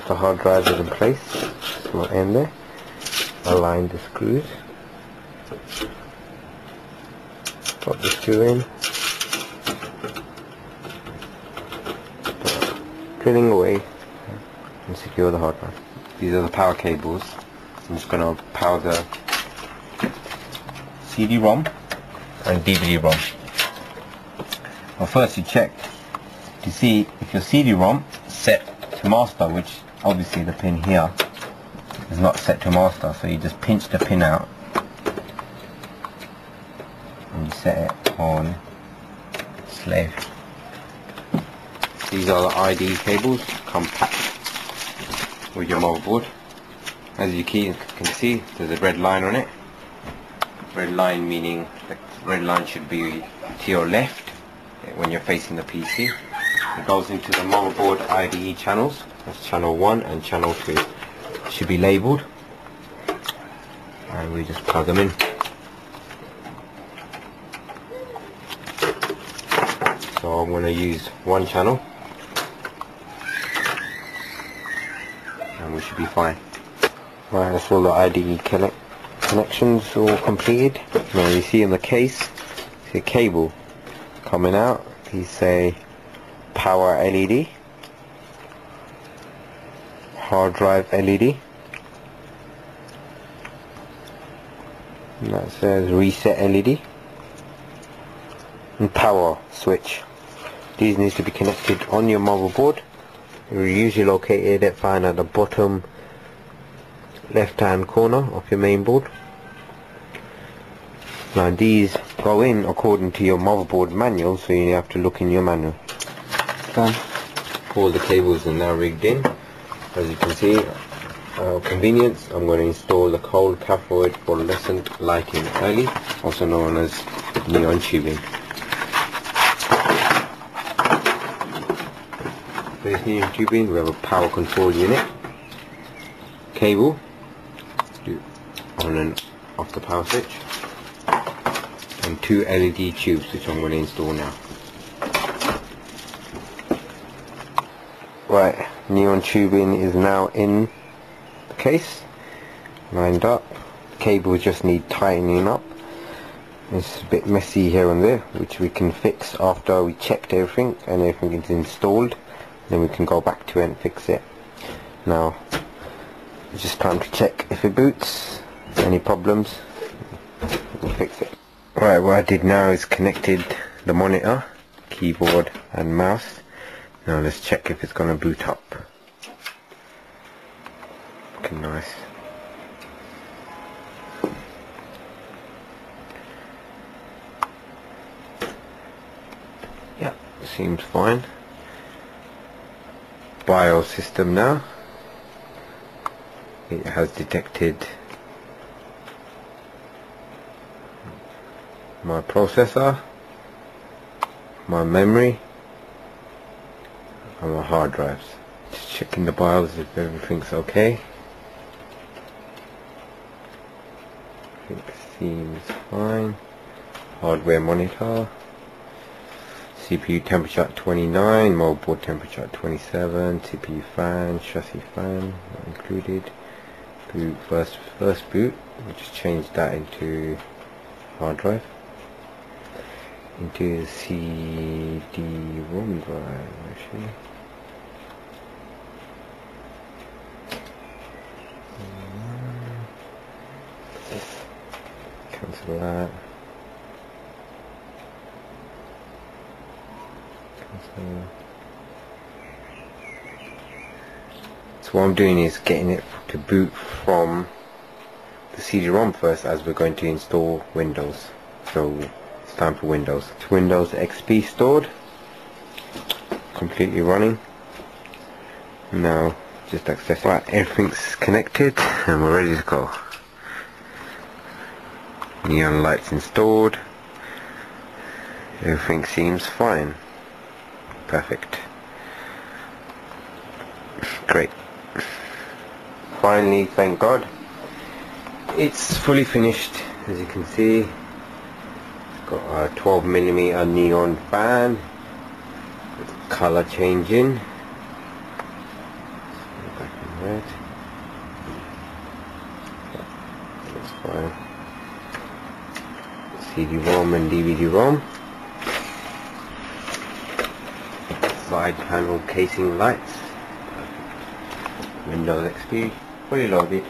the hard drive is in place. Slot in there. Align the screws. Pop the screw in. Drilling away and secure the hard drive. These are the power cables. I'm just going to power the CD-ROM and DVD-ROM. Well, first you check to see if your CD-ROM set to master, which obviously the pin here is not set to master, so you just pinch the pin out and you set it on slave. These are the ID cables, come packed with your motherboard. As you can see, there's a red line on it. Red line meaning the red line should be to your left when you're facing the PC. It goes into the motherboard IDE channels. That's channel 1 and channel 2. Should be labelled. And we just plug them in. So I'm going to use one channel. And we should be fine. Right, that's all the IDE connections all completed. Now you see in the case, see a cable coming out. These say power LED, hard drive LED, and that says reset LED, and power switch. These need to be connected on your motherboard. They're usually located at the bottom left hand corner of your main board. Now these go in according to your motherboard manual, so you have to look in your manual. Done. All the cables are now rigged in. As you can see, convenience, I'm going to install the cold cathode fluorescent lighting early, also known as neon tubing. For this neon tubing we have a power control unit, cable, on and off the power switch, and 2 LED tubes which I'm going to install now. Right, neon tubing is now in the case, lined up. The cables just need tightening up. It's a bit messy here and there, which we can fix after we checked everything and everything is installed. Then we can go back to it and fix it. Now it's just time to check if it boots. Any problems, we'll fix it. Right, what I did now is connected the monitor, keyboard and mouse. Now let's check if it's going to boot up. Looking nice. Yeah, seems fine. BIOS system now. It has detected my processor, my memory and my hard drives. Just checking the BIOS if everything's okay. Everything seems fine. Hardware monitor, CPU temperature at 29, motherboard temperature at 27, CPU fan, chassis fan not included. Boot first boot, we'll just change that into hard drive, into the CD-ROM drive actually. Cancel that. Cancel. So what I'm doing is getting it to boot from the CD-ROM first, as we're going to install Windows. So it's time for Windows. It's Windows XP stored, completely running. Now just access it. Right, everything's connected and we're ready to go. Neon lights installed. Everything seems fine. Perfect. Great. Finally, thank God, it's fully finished. As you can see, it's got a 12mm neon fan with color changing. Back Red. That's fine. CD-ROM and DVD-ROM. Side panel casing lights. Windows XP fully loaded.